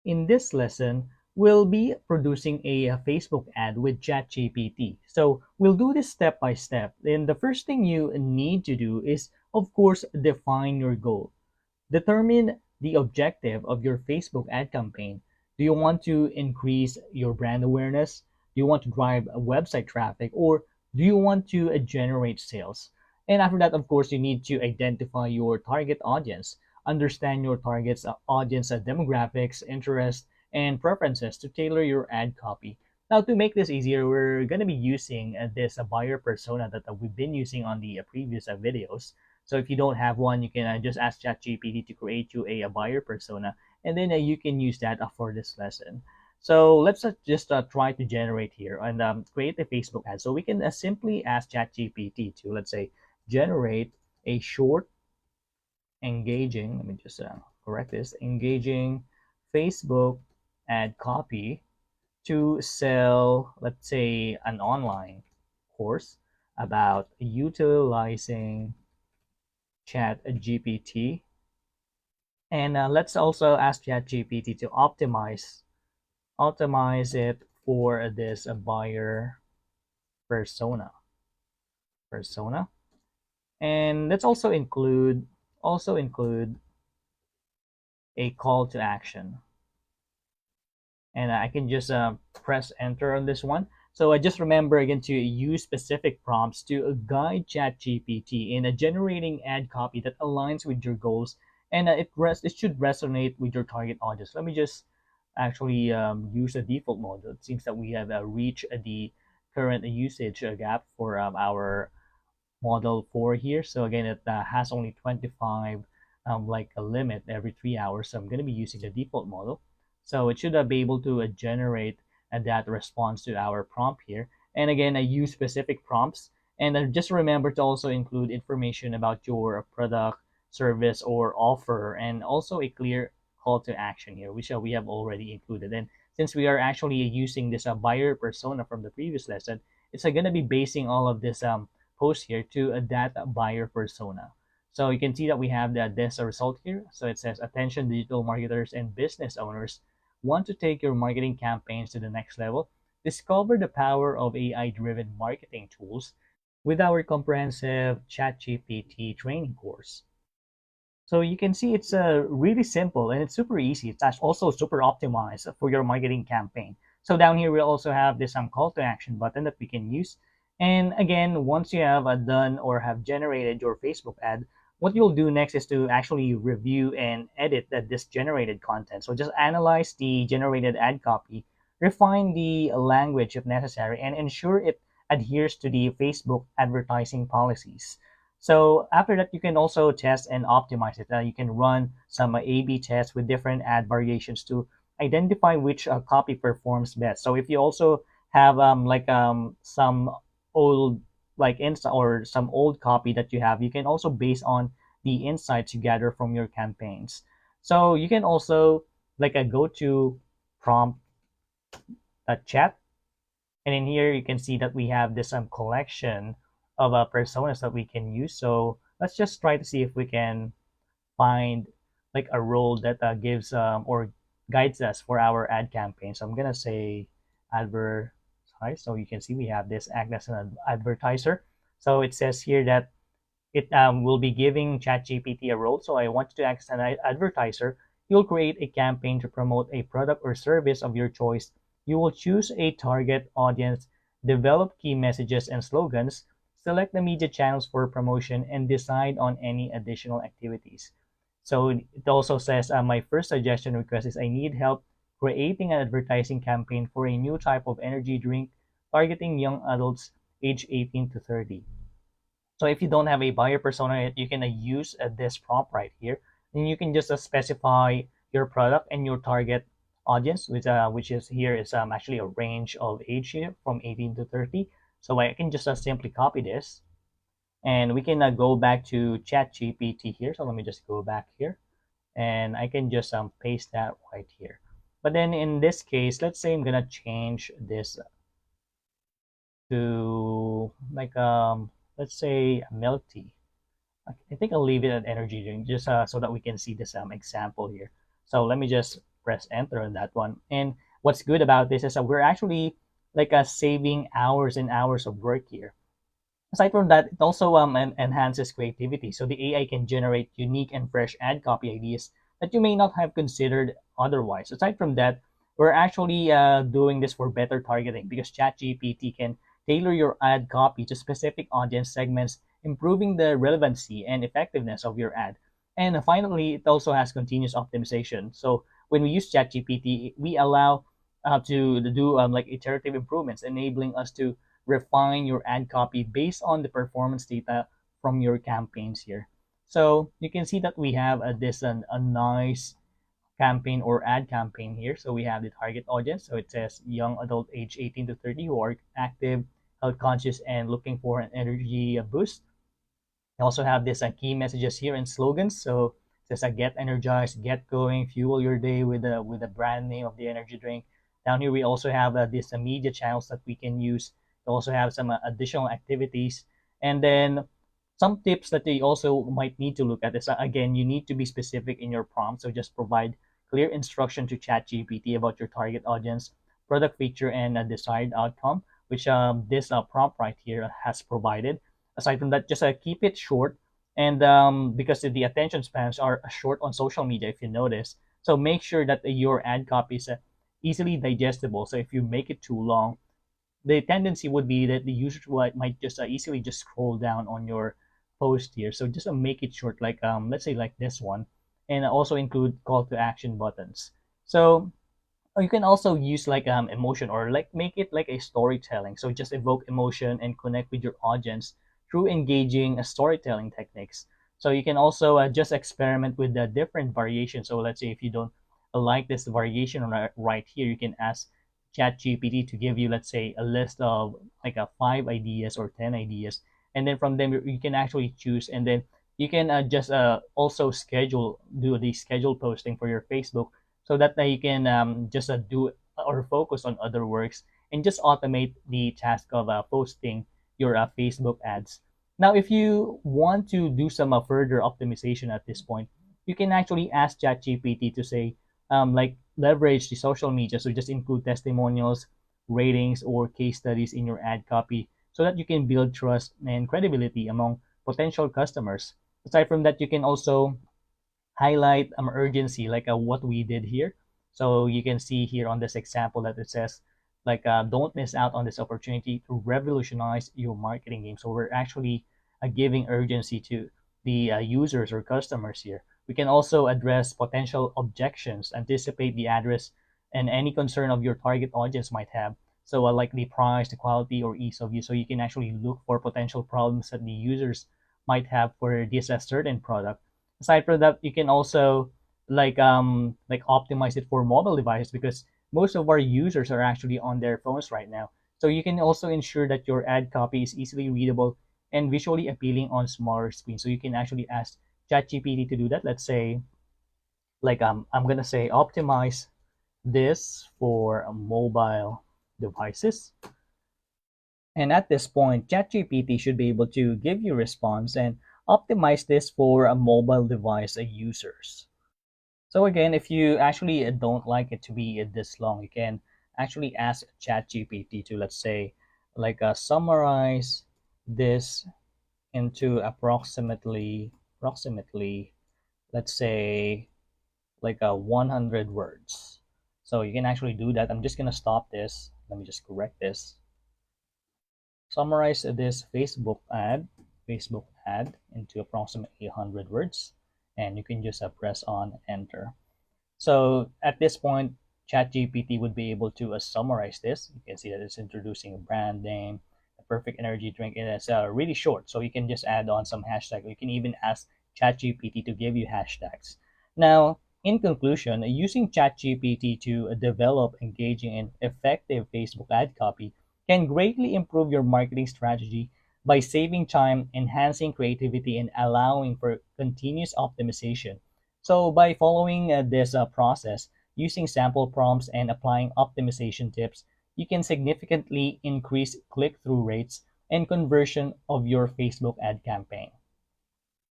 In this lesson, we'll be producing a Facebook ad with ChatGPT. So we'll do this step by step. And the first thing you need to do is, of course, define your goal. Determine the objective of your Facebook ad campaign. Do you want to increase your brand awareness? Do you want to drive website traffic? Or do you want to generate sales? And after that, of course, you need to identify your target audience, understand your target's audience demographics, interests, and preferences to tailor your ad copy. Now, to make this easier, we're going to be using this buyer persona that we've been using on the previous videos. So if you don't have one, you can just ask ChatGPT to create you a buyer persona, and then you can use that for this lesson. So let's just try to generate here and create a Facebook ad. So we can simply ask ChatGPT to, let's say, generate a short, engaging, let me just correct this, engaging Facebook ad copy to sell, let's say, an online course about utilizing Chat GPT. And let's also ask ChatGPT to optimize it for this buyer persona persona. And let's also include a call to action. And I can just press enter on this one. So I just remember again to use specific prompts to guide ChatGPT in generating ad copy that aligns with your goals, and it should resonate with your target audience. Let me just actually use the default mode. It seems that we have reached the current usage gap for our model 4 here. So again, it has only 25 like a limit every 3 hours. So I'm going to be using the default model. So it should be able to generate that response to our prompt here. And again, I use specific prompts. And just remember to also include information about your product, service, or offer, and also a clear call to action here, which we have already included. And since we are actually using this buyer persona from the previous lesson, it's going to be basing all of this post here to that buyer persona. So you can see that we have this result here. So it says, attention digital marketers and business owners, want to take your marketing campaigns to the next level? Discover the power of AI-driven marketing tools with our comprehensive ChatGPT training course. So you can see it's really simple and it's super easy. It's also super optimized for your marketing campaign. So down here we also have this call to action button that we can use. And again, once you have done or have generated your Facebook ad, what you'll do next is to actually review and edit this generated content. So just analyze the generated ad copy, refine the language if necessary, and ensure it adheres to the Facebook advertising policies. So after that, you can also test and optimize it. You can run some A/B tests with different ad variations to identify which copy performs best. So if you also have some old or some old copy that you have, you can also base on the insights you gather from your campaigns. So you can also go to prompt chat, and in here you can see that we have this collection of personas that we can use. So let's just try to see if we can find like a role that gives or guides us for our ad campaign. So I'm gonna say advertise. So you can see we have this act as an advertiser. So it says here that it will be giving ChatGPT a role. So I want you to act as an advertiser. You'll create a campaign to promote a product or service of your choice. You will choose a target audience, develop key messages and slogans, select the media channels for promotion, and decide on any additional activities. So it also says, my first suggestion request is I need help creating an advertising campaign for a new type of energy drink targeting young adults age 18 to 30. So if you don't have a buyer persona yet, you can use this prompt right here, and you can just specify your product and your target audience, which is here is actually a range of age here from 18 to 30. So I can just simply copy this, and we can go back to ChatGPT here. So let me just go back here, and I can just paste that right here. But then in this case, let's say I'm gonna change this to let's say milk tea. I think I'll leave it at energy drink just so that we can see this example here. So let me just press enter on that one. And what's good about this is that we're actually saving hours and hours of work here. Aside from that, it also enhances creativity. So the AI can generate unique and fresh ad copy ideas that you may not have considered otherwise. Aside from that, we're actually doing this for better targeting because ChatGPT can tailor your ad copy to specific audience segments, improving the relevancy and effectiveness of your ad. And finally, it also has continuous optimization. So when we use ChatGPT, we allow to do iterative improvements, enabling us to refine your ad copy based on the performance data from your campaigns here. So you can see that we have a nice campaign or ad campaign here. So we have the target audience. So it says young adult age 18 to 30 who are active, health conscious, and looking for an energy boost. We also have this key messages here and slogans. So it says get energized, get going, fuel your day with the brand name of the energy drink. Down here we also have this media channels that we can use. We also have some additional activities, and then some tips that they also might need to look at is again, you need to be specific in your prompt. So just provide clear instruction to ChatGPT about your target audience, product feature, and a desired outcome, which this prompt right here has provided. Aside from that, just keep it short, and because the attention spans are short on social media, if you notice, so make sure that your ad copy is easily digestible. So if you make it too long, the tendency would be that the user might just easily just scroll down on your post here. So just make it short, like let's say like this one, and also include call to action buttons. So you can also use emotion, or like make it like a storytelling. So just evoke emotion and connect with your audience through engaging storytelling techniques. So you can also just experiment with the different variations. So let's say if you don't like this variation right here, you can ask ChatGPT to give you, let's say, a list of like a 5 ideas or 10 ideas, and then from them you can actually choose, and then you can just also do the schedule posting for your Facebook, so that you can just do or focus on other works and just automate the task of posting your Facebook ads. Now, if you want to do some further optimization at this point, you can actually ask ChatGPT to say, leverage the social media. So just include testimonials, ratings, or case studies in your ad copy so that you can build trust and credibility among potential customers. Aside from that, you can also highlight urgency, like what we did here. So you can see here on this example that it says, don't miss out on this opportunity to revolutionize your marketing game. So we're actually giving urgency to the users or customers here. We can also address potential objections, anticipate the address, and any concern of your target audience might have. So, like the price, the quality, or ease of use. So you can actually look for potential problems that the users might have for this certain product. Aside from that, you can also optimize it for mobile devices, because most of our users are actually on their phones right now. So you can also ensure that your ad copy is easily readable and visually appealing on smaller screens. So you can actually ask ChatGPT to do that. Let's say, I'm gonna say optimize this for mobile devices. And at this point, ChatGPT should be able to give you a response and optimize this for a mobile device users. So again, if you actually don't like it to be this long, you can actually ask ChatGPT to, let's say, summarize this into approximately, let's say, 100 words. So you can actually do that. I'm just gonna stop this. Let me just correct this. Summarize this Facebook ad into approximately 100 words, and you can just press on enter. So at this point, ChatGPT would be able to summarize this. You can see that it's introducing a brand name, a perfect energy drink, and it's really short. So you can just add on some hashtag. You can even ask ChatGPT to give you hashtags. Now, in conclusion, using ChatGPT to develop engaging and effective Facebook ad copy can greatly improve your marketing strategy by saving time, enhancing creativity, and allowing for continuous optimization. So, by following this process, using sample prompts and applying optimization tips, you can significantly increase click through rates and conversion of your Facebook ad campaign.